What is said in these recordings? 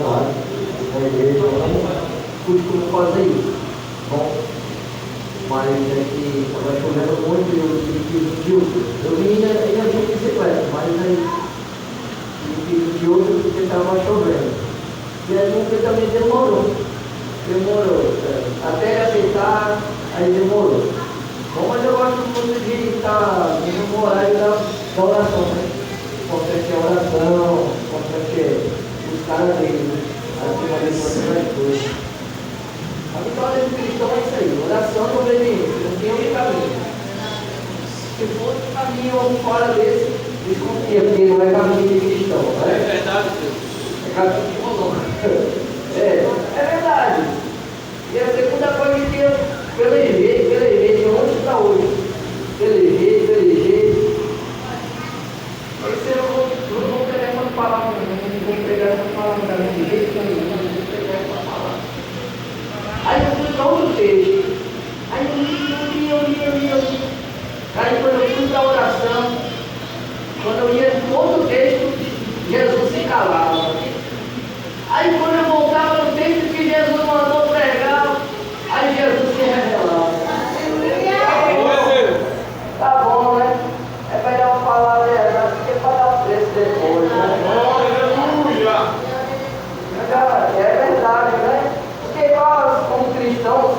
casado na igreja, eu não costumo fazer isso. Bom, mas é que estava chovendo muito e eu tive eu vim ainda de bicicleta, mas aí tive de outro porque estava chovendo. E aí o que também demorou, até aceitar, aí demorou. Bom, mas eu gosto muito de estar no horário da oração, né? Importante é a oração, importante é buscar a Deus, né? Acima de todas as coisas. A vitória do cristão é isso aí, oração e obediência, não tem outro caminho. Se for outro caminho fora desse, desconfia, porque não é caminho de cristão, né? É verdade, Deus. É caminho de rolão. É verdade. E a segunda coisa que eu pelejei de ontem para hoje. Pelejei. Esse eu não vou pegar essa palavra, não vou pegar essa palavra de jeito nenhum, não vou pegar essa palavra. Aí eu fui para outro texto. Aí eu li. Aí quando eu fui para a oração, quando eu ia para outro texto, Jesus se calava. Aí quando eu voltava no texto que Jesus mandou pregar, aí Jesus se revelava. Tá bom, né? É melhor falar a verdade do que pagar o preço depois, né? É verdade, né? Porque nós, como cristãos,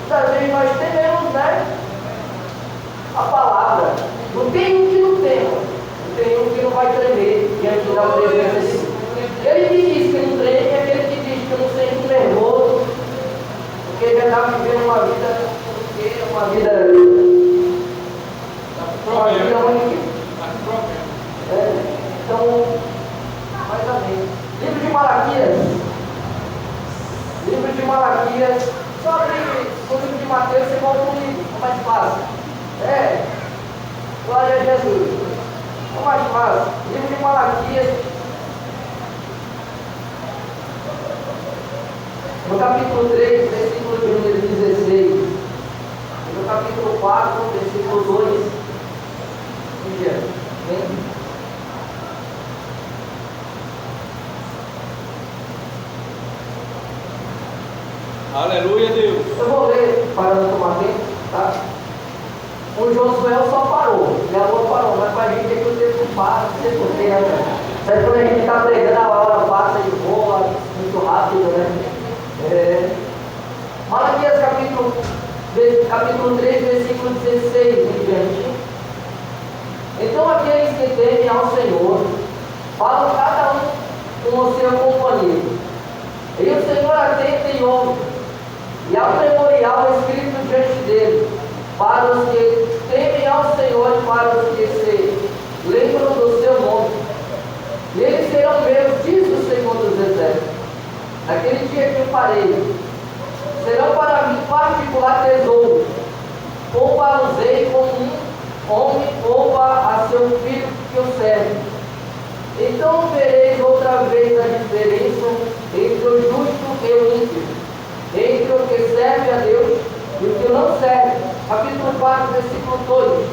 muitas vezes nós tememos, né? A palavra. Não tem um que não tema. Não tem um que não vai tremer diante da presença de Deus. Ele que diz que não treme, é aquele que diz que não sente nervoso, porque já está vivendo uma vida única. Então, mais ou menos. Livro de Malaquias, só abrir o livro de Mateus, você volta um livro, é mais fácil. Glória a Jesus. É mais fácil. Livro de Malaquias, no capítulo 3, versículo de número 16, e no capítulo 4, versículo 2, em diante. Aleluia, Deus. Eu vou ler para não tomar tempo, tá? O Josué só parou, e a lua parou, mas para a gente é que o tempo passa, não sei porquê, né? Sabe quando a gente está pregando, a hora passa e voa muito rápido, né? Malaquias capítulo 3, versículo 16 em diante. Então aqueles que temem ao Senhor, falam cada um com o seu companheiro. E o Senhor atenta e ouve, e há um memorial escrito diante dele, para os que temem ao Senhor e para os que se lembram do seu nome. E eles serão meus, diz o Senhor dos Exércitos. Naquele dia que eu farei, serão para mim particular tesouro. Poupá-los-ei como um homem poupa a seu filho que o serve. Então vereis outra vez a diferença entre o justo e o ímpio, entre o que serve a Deus e o que não serve. Capítulo 4, versículo 2.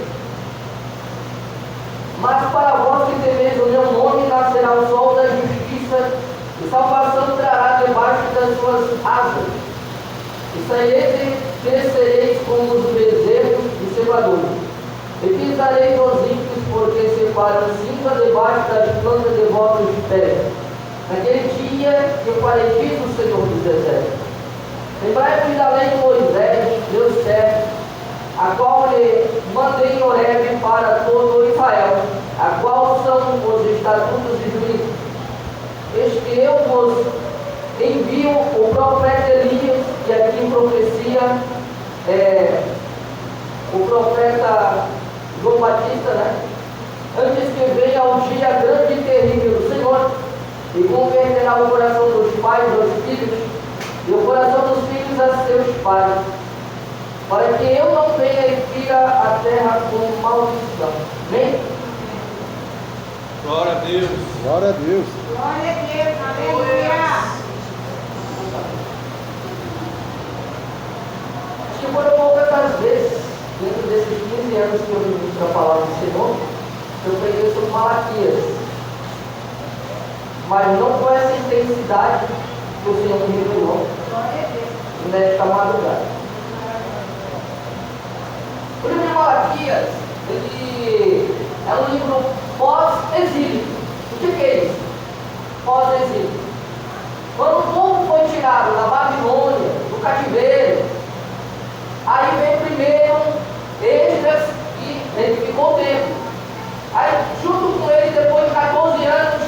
Mas para vós que temeis o meu nome, nascerá o sol da justiça, e salvação trará debaixo das suas asas. E saireis e crescereis como os bezerros de cevador. E pisareis os ímpios, porque se farão cinza debaixo das plantas de vossos pés. Naquele dia eu farei, diz o Senhor dos Exércitos. Lembrai-vos da lei de Moisés, meu servo, a qual lhe mandei em Horebe para todo o Israel, a qual são os estatutos e juízos. Eis que eu vos envio o profeta Elias, e aqui em profecia o profeta João Batista, né? Antes que venha o dia grande e terrível do Senhor, e converterá o coração dos pais aos filhos, e o coração dos filhos a seus pais, para que eu não venha e fira a terra com maldição. Amém? Glória a Deus. Glória a Deus. Glória a Deus, aleluia. Acho que foram poucas vezes, dentro desses 15 anos que eu ministro a palavra do Senhor, eu preguei sobre Malaquias. mas não com essa intensidade que o Senhor me revelou nesta madrugada. O livro de Malaquias, ele é um livro pós-exílio. O que é isso? Pós-exílio. Quando o povo foi tirado da Babilônia, do cativeiro, aí veio primeiro Esdras e edificou o templo. Aí, junto com ele, depois de 14 anos,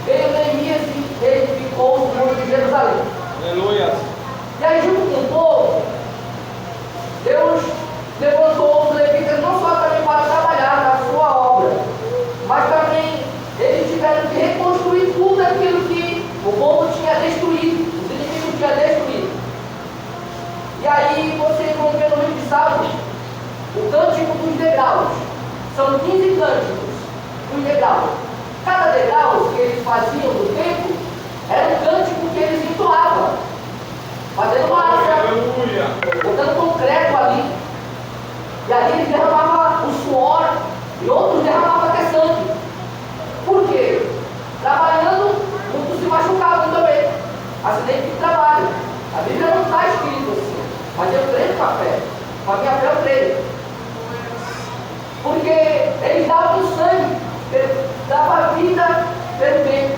veio Neemias e edificou o muro de Jerusalém. Aleluia. E aí, junto com o povo, Deus levantou os levitas não só também para trabalhar na sua obra, mas também eles tiveram que reconstruir tudo aquilo que o povo tinha destruído, os inimigos tinham destruído. E aí vocês vão ver no livro de Salmos o cântico dos degraus. São 15 cânticos dos degraus. Cada degrau que eles faziam no templo era um cântico que eles entoavam, fazendo uma asa, botando concreto ali. E ali eles derramavam o suor e outros derramavam até sangue. Por quê? Trabalhando, muitos se machucavam também. Acidente de trabalho. A Bíblia não está escrito assim, mas eu creio com a fé. Com a minha fé eu creio. Porque eles davam o sangue, davam vida pelo templo.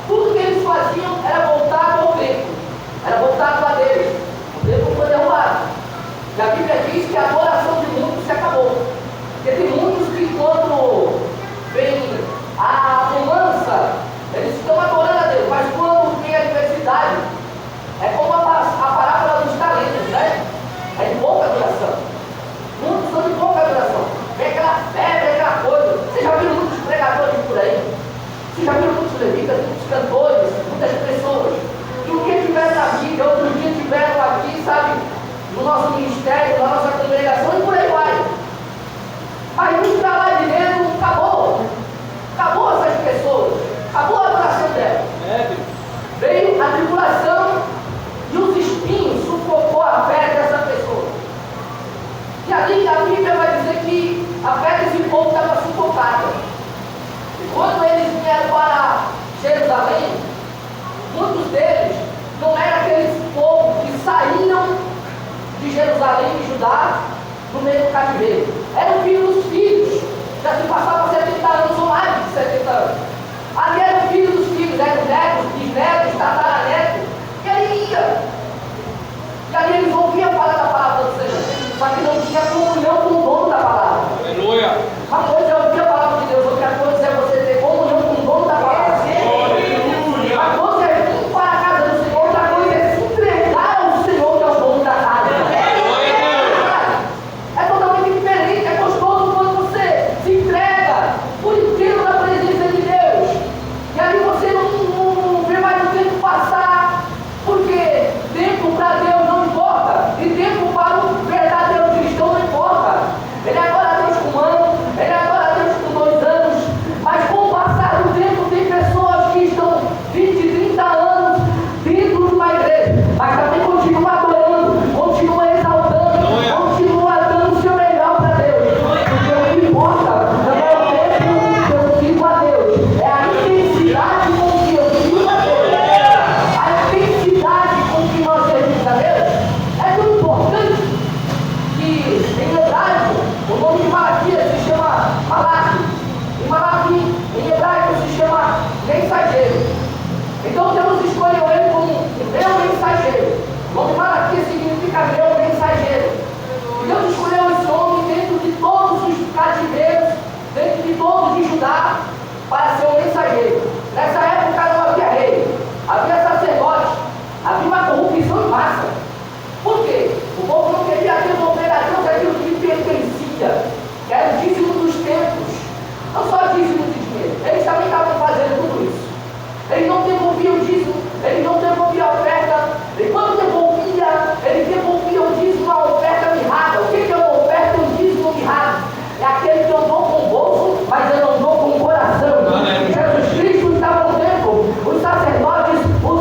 Tudo que eles faziam era voltado ao templo, era voltado a Deus. O templo foi derrubado. E a Bíblia diz que a adoração de muitos se acabou. Porque tem muitos que quando vem a bonança, eles estão adorando a Deus, mas quando vem a adversidade, é como a parábola dos talentos, né? É de pouca adoração. Muitos são de pouca adoração. Vem aquela febre, aquela coisa. Vocês já viram muitos pregadores por aí? Vocês já viram muitos levitas, muitos cantores, muitas pessoas? E o que tiveram na vida, outros dias tiveram aqui, sabe? No nosso ministério, na nossa congregação e por aí vai. Mas o trabalho de Deus acabou. Acabou essas pessoas. Acabou a adoração delas. Veio a tribulação e os espinhos sufocou a fé dessa pessoa. E ali a Bíblia vai dizer que a fé desse povo estava sufocada. E quando eles vieram para Jerusalém, muitos deles não eram aqueles povos que saíram de Jerusalém e Judá no meio do cativeiro. Eram filhos dos filhos. Já se passavam 70 anos ou mais de 70 anos. Ali eram filhos dos filhos, eram netos, bisnetos, tataranetos. E ali ia. E ali eles ouviam falar da palavra do Senhor. Só que não tinha comunhão com o dono da palavra. Aleluia. Uma coisa é ouvir a palavra de Deus, outra coisa é você ter comunhão com o dono da palavra. Uma coisa é vir para a casa do Senhor, outra coisa é se entregar ao Senhor, que é o dono da casa. É totalmente diferente, é gostoso quando você se entrega por inteiro na presença de Deus. E ali você não vê mais o tempo passar, porque tempo para Deus não importa, e tempo para o verdadeiro cristão não importa. Ele adora a Deus com um ano, ele adora a Deus com 2 anos, mas com o passar do tempo tem pessoas que estão 20, 30 anos dentro de uma igreja, mas também continuam adorando, continuam exaltando, continuam dando o seu melhor para Deus. Porque o que importa não é o tempo que eu sirvo a Deus, é a intensidade com que eu sirvo a Deus. A intensidade com que nós servimos a Deus é tão importante que em hebraico o nome de Malaquias se chama Malaque. E Malaque em hebraico se chama mensageiro. Então Deus escolheu ele como meu mensageiro. O nome Malaquias significa meu mensageiro. E Deus escolheu esse homem dentro de todos os cativeiros, dentro de todos de Judá, para ser um mensageiro. Nessa época não havia rei, havia sacerdote, havia uma corrupção em massa. Por quê? O povo não queria devolver a Deus aquilo que pertencia, que era o dízimo dos templos. Não só dízimo de dinheiro, eles também estavam fazendo tudo isso. Eles não devolviam o dízimo, eles não devolviam a oferta, e quando devolvia, eles devolviam o dízimo, a oferta mirrada. O que é uma oferta e um dízimo mirrado? É aquele que eu dou com o bolso, mas eu não dou com o coração. Jesus Cristo estava no templo, os sacerdotes, os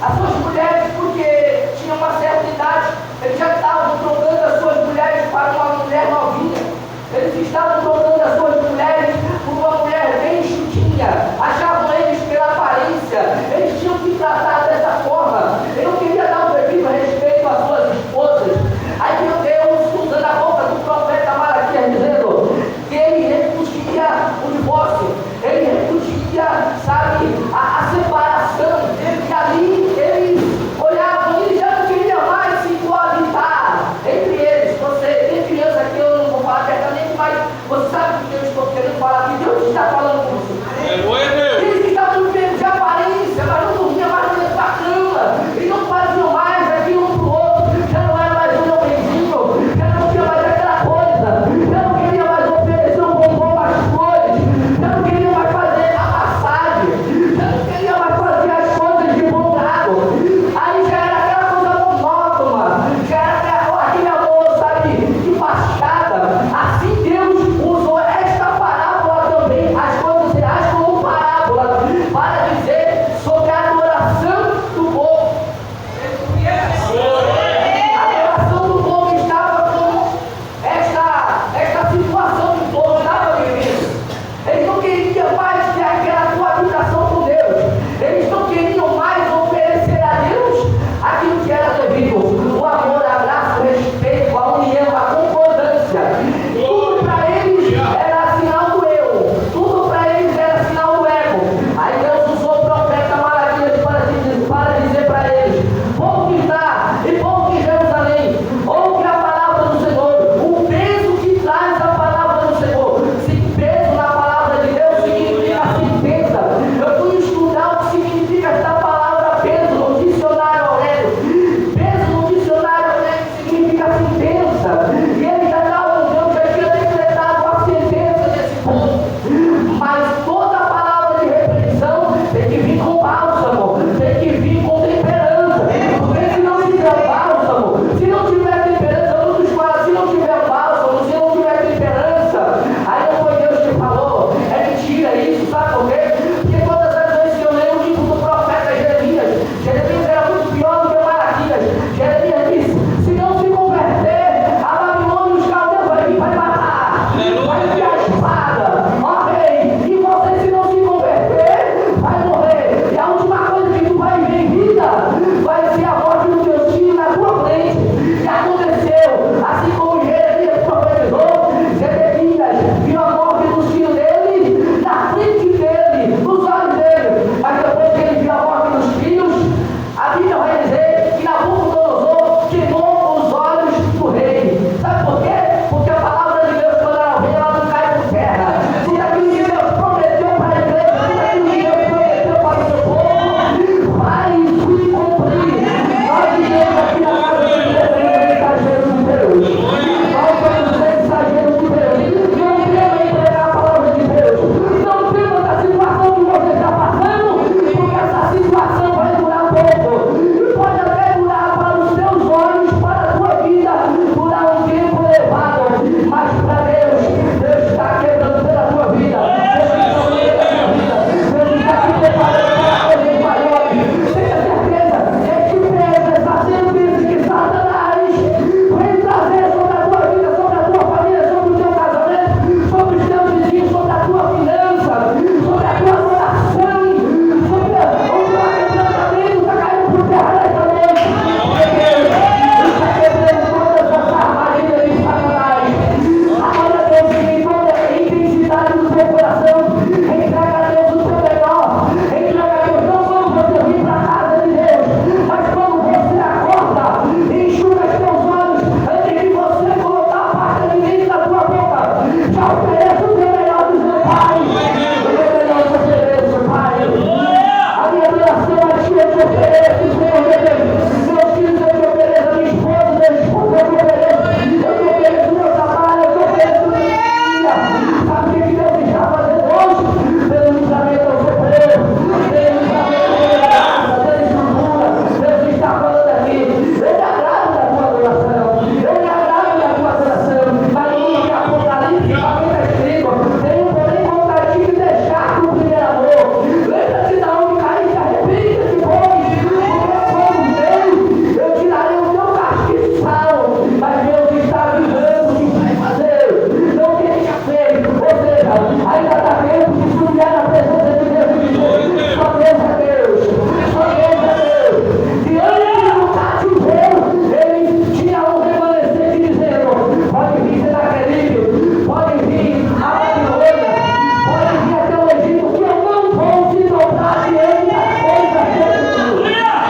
As suas